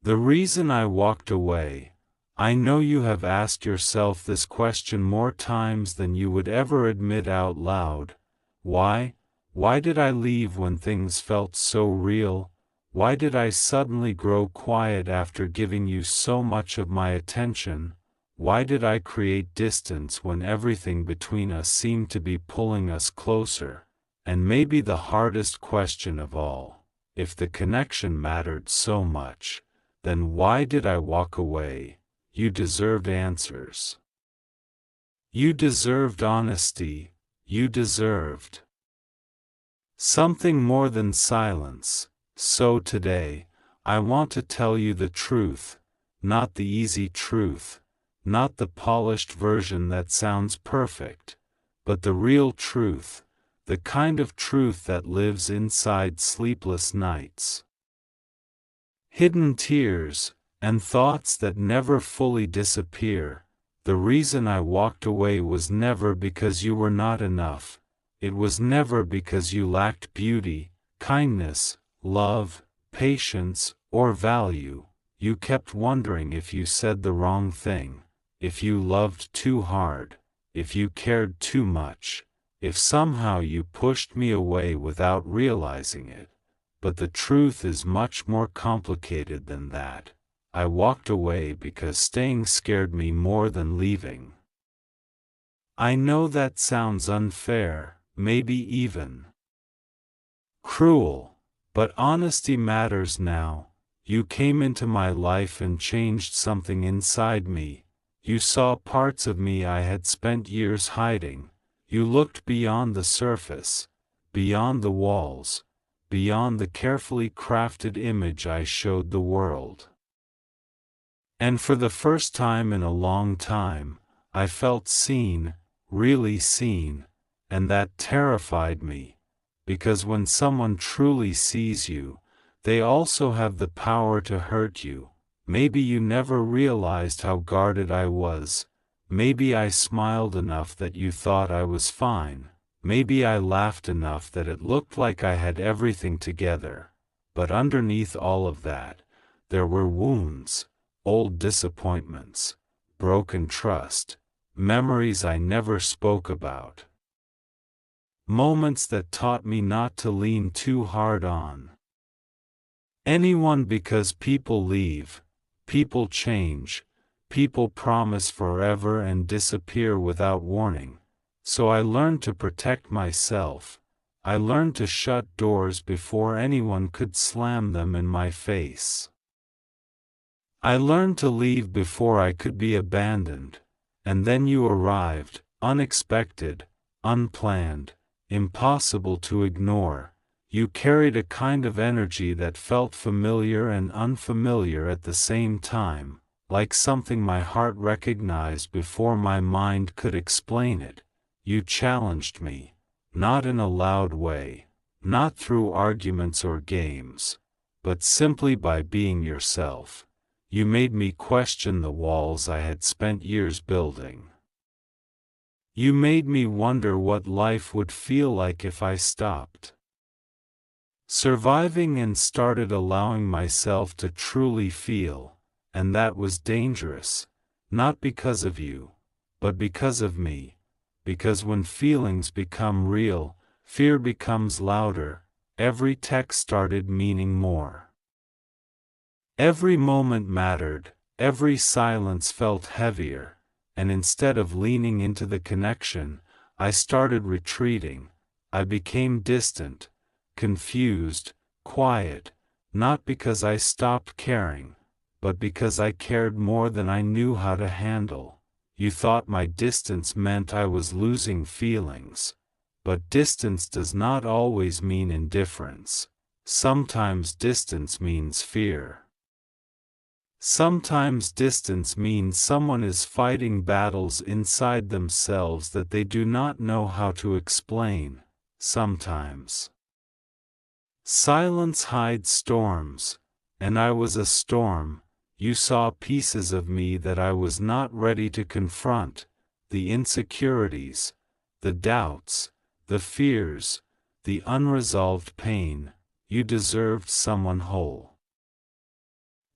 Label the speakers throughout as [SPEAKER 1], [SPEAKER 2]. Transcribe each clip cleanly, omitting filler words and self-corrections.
[SPEAKER 1] The reason I walked away, I know you have asked yourself this question more times than you would ever admit out loud. Why? Why did I leave when things felt so real? Why did I suddenly grow quiet after giving you so much of my attention? Why did I create distance when everything between us seemed to be pulling us closer? And maybe the hardest question of all, if the connection mattered so much, then why did I walk away? You deserved answers. You deserved honesty. You deserved something more than silence. So today, I want to tell you the truth, not the easy truth, not the polished version that sounds perfect, but the real truth, the kind of truth that lives inside sleepless nights, hidden tears, and thoughts that never fully disappear. The reason I walked away was never because you were not enough. It was never because you lacked beauty, kindness, love, patience, or value. You kept wondering if you said the wrong thing, if you loved too hard, if you cared too much, if somehow you pushed me away without realizing it. But the truth is much more complicated than that. I walked away because staying scared me more than leaving. I know that sounds unfair, maybe even cruel, but honesty matters now. You came into my life and changed something inside me. You saw parts of me I had spent years hiding. You looked beyond the surface, beyond the walls, beyond the carefully crafted image I showed the world. And for the first time in a long time, I felt seen, really seen, and that terrified me, because when someone truly sees you, they also have the power to hurt you. Maybe you never realized how guarded I was. Maybe I smiled enough that you thought I was fine. Maybe I laughed enough that it looked like I had everything together. But underneath all of that, there were wounds, old disappointments, broken trust, memories I never spoke about. Moments that taught me not to lean too hard on anyone, because people leave, people change, people promise forever and disappear without warning. So I learned to protect myself. I learned to shut doors before anyone could slam them in my face. I learned to leave before I could be abandoned. And then you arrived, unexpected, unplanned, impossible to ignore. You carried a kind of energy that felt familiar and unfamiliar at the same time, like something my heart recognized before my mind could explain it. You challenged me, not in a loud way, not through arguments or games, but simply by being yourself. You made me question the walls I had spent years building. You made me wonder what life would feel like if I stopped surviving and started allowing myself to truly feel, and that was dangerous, not because of you, but because of me, because when feelings become real, fear becomes louder. Every text started meaning more. Every moment mattered, every silence felt heavier, and instead of leaning into the connection, I started retreating. I became distant, confused, quiet, not because I stopped caring, but because I cared more than I knew how to handle. You thought my distance meant I was losing feelings, but distance does not always mean indifference. Sometimes distance means fear. Sometimes distance means someone is fighting battles inside themselves that they do not know how to explain. Sometimes silence hides storms, and I was a storm. You saw pieces of me that I was not ready to confront, the insecurities, the doubts, the fears, the unresolved pain. You deserved someone whole.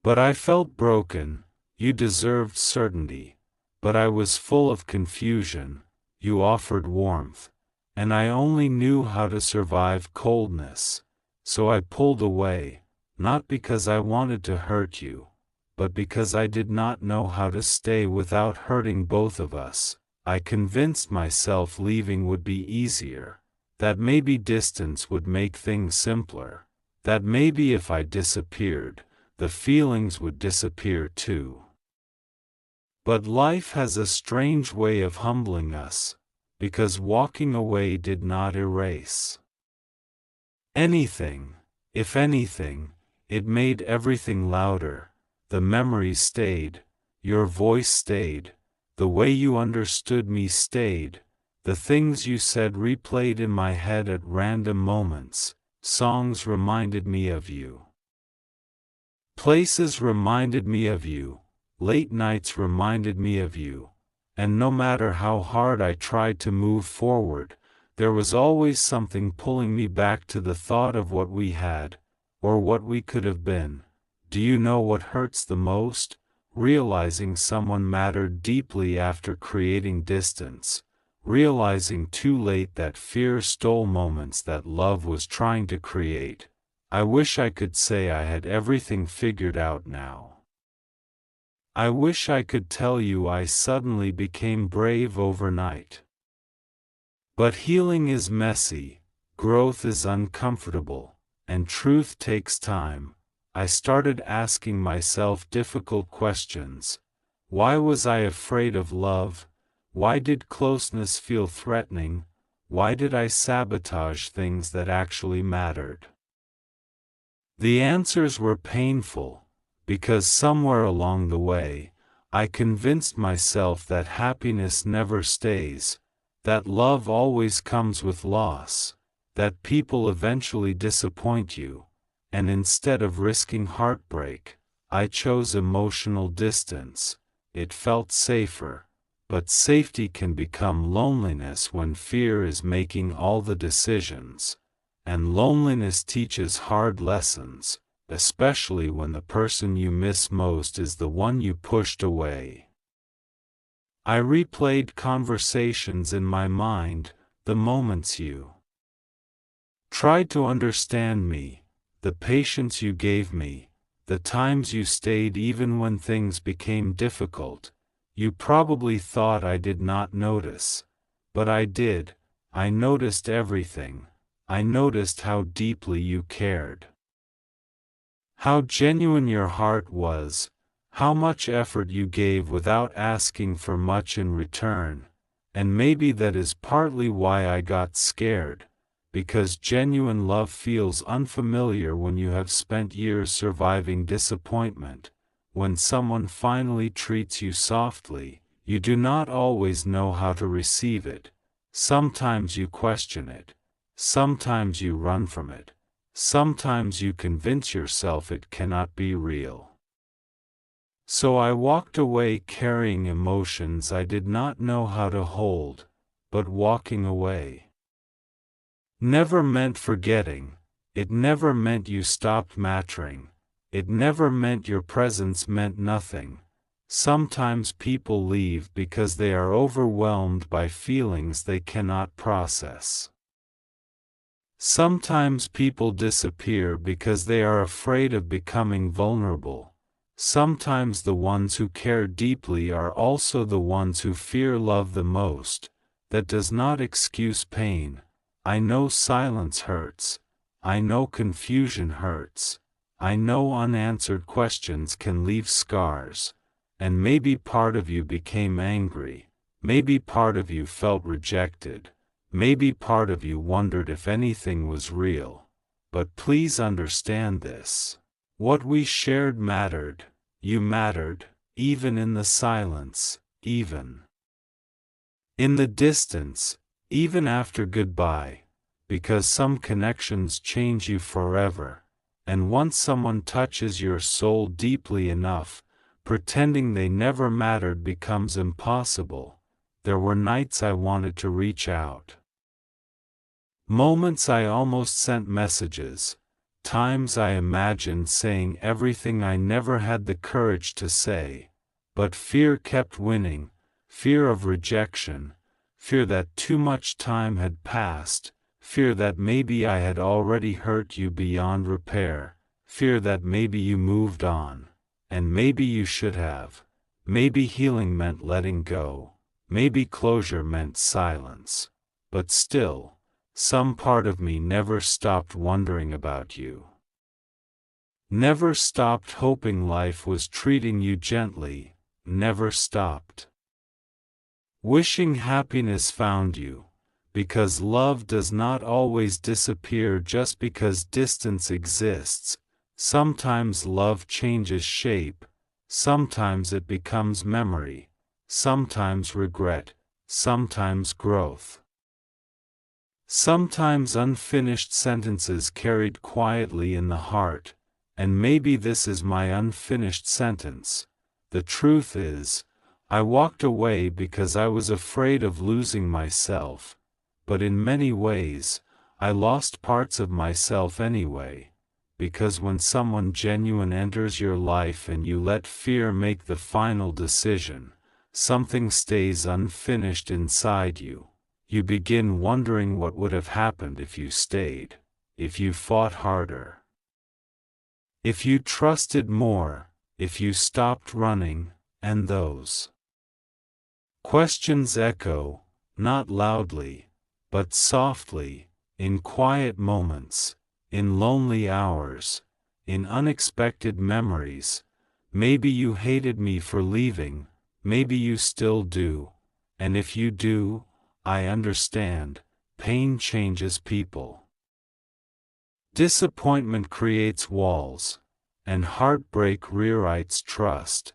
[SPEAKER 1] But I felt broken. You deserved certainty. But I was full of confusion. You offered warmth. And I only knew how to survive coldness. So I pulled away, not because I wanted to hurt you, but because I did not know how to stay without hurting both of us. I convinced myself leaving would be easier, that maybe distance would make things simpler, that maybe if I disappeared, the feelings would disappear too. But life has a strange way of humbling us, because walking away did not erase anything. If anything, it made everything louder. The memories stayed, your voice stayed, the way you understood me stayed, the things you said replayed in my head at random moments. Songs reminded me of you. Places reminded me of you. Late nights reminded me of you. And no matter how hard I tried to move forward, there was always something pulling me back to the thought of what we had, or what we could have been. Do you know what hurts the most? Realizing someone mattered deeply after creating distance, realizing too late that fear stole moments that love was trying to create. I wish I could say I had everything figured out now. I wish I could tell you I suddenly became brave overnight. But healing is messy, growth is uncomfortable, and truth takes time. I started asking myself difficult questions. Why was I afraid of love? Why did closeness feel threatening? Why did I sabotage things that actually mattered? The answers were painful, because somewhere along the way, I convinced myself that happiness never stays, that love always comes with loss, that people eventually disappoint you, and instead of risking heartbreak, I chose emotional distance. It felt safer, but safety can become loneliness when fear is making all the decisions, and loneliness teaches hard lessons, especially when the person you miss most is the one you pushed away. I replayed conversations in my mind, the moments you tried to understand me, the patience you gave me, the times you stayed even when things became difficult. You probably thought I did not notice, but I did. I noticed everything. I noticed how deeply you cared. How genuine your heart was, how much effort you gave without asking for much in return, and maybe that is partly why I got scared, because genuine love feels unfamiliar when you have spent years surviving disappointment. When someone finally treats you softly, you do not always know how to receive it. Sometimes you question it, sometimes you run from it. Sometimes you convince yourself it cannot be real. So I walked away carrying emotions I did not know how to hold, but walking away never meant forgetting. It never meant you stopped mattering. It never meant your presence meant nothing. Sometimes people leave because they are overwhelmed by feelings they cannot process. Sometimes people disappear because they are afraid of becoming vulnerable. Sometimes the ones who care deeply are also the ones who fear love the most. That does not excuse pain. I know silence hurts. I know confusion hurts. I know unanswered questions can leave scars. And maybe part of you became angry. Maybe part of you felt rejected. Maybe part of you wondered if anything was real. But please understand this. What we shared mattered. You mattered, even in the silence, even in the distance, even after goodbye. Because some connections change you forever. And once someone touches your soul deeply enough, pretending they never mattered becomes impossible. There were nights I wanted to reach out. Moments I almost sent messages, times I imagined saying everything I never had the courage to say, but fear kept winning, fear of rejection, fear that too much time had passed, fear that maybe I had already hurt you beyond repair, fear that maybe you moved on, and maybe you should have, maybe healing meant letting go, maybe closure meant silence, but still, some part of me never stopped wondering about you. Never stopped hoping life was treating you gently, never stopped wishing happiness found you, because love does not always disappear just because distance exists. Sometimes love changes shape, sometimes it becomes memory, sometimes regret, sometimes growth. Sometimes unfinished sentences carried quietly in the heart, and maybe this is my unfinished sentence. The truth is, I walked away because I was afraid of losing myself, but in many ways, I lost parts of myself anyway, because when someone genuine enters your life and you let fear make the final decision, something stays unfinished inside you. You begin wondering what would have happened if you stayed, if you fought harder, if you trusted more, if you stopped running, and those questions echo, not loudly, but softly, in quiet moments, in lonely hours, in unexpected memories. Maybe you hated me for leaving, maybe you still do, and if you do, I understand. Pain changes people. Disappointment creates walls, and heartbreak rewrites trust.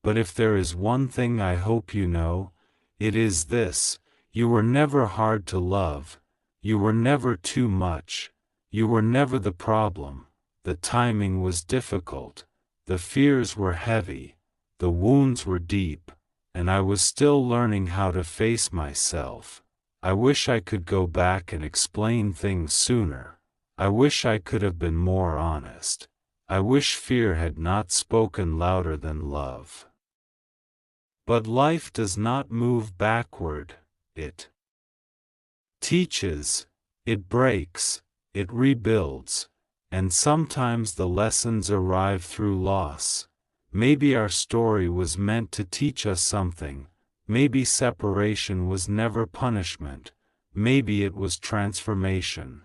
[SPEAKER 1] But if there is one thing I hope you know, it is this: you were never hard to love, you were never too much, you were never the problem. The timing was difficult, the fears were heavy, the wounds were deep, and I was still learning how to face myself. I wish I could go back and explain things sooner. I wish I could have been more honest. I wish fear had not spoken louder than love. But life does not move backward, it teaches, it breaks, it rebuilds, and sometimes the lessons arrive through loss. Maybe our story was meant to teach us something, maybe separation was never punishment, maybe it was transformation.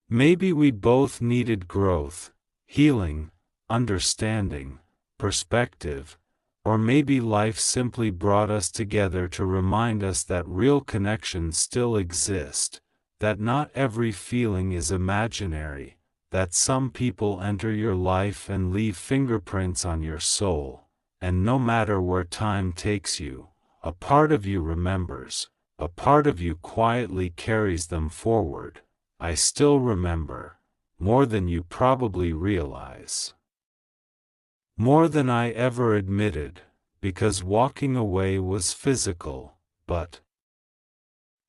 [SPEAKER 1] Maybe we both needed growth, healing, understanding, perspective, or maybe life simply brought us together to remind us that real connections still exist, that not every feeling is imaginary, that some people enter your life and leave fingerprints on your soul, and no matter where time takes you, a part of you remembers, a part of you quietly carries them forward. I still remember, more than you probably realize. More than I ever admitted, because walking away was physical, but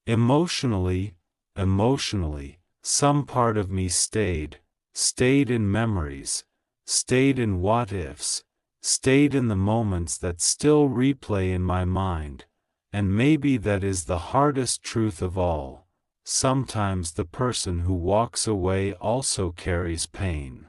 [SPEAKER 1] emotionally, some part of me stayed in memories, stayed in what-ifs, stayed in the moments that still replay in my mind, and maybe that is the hardest truth of all. Sometimes the person who walks away also carries pain.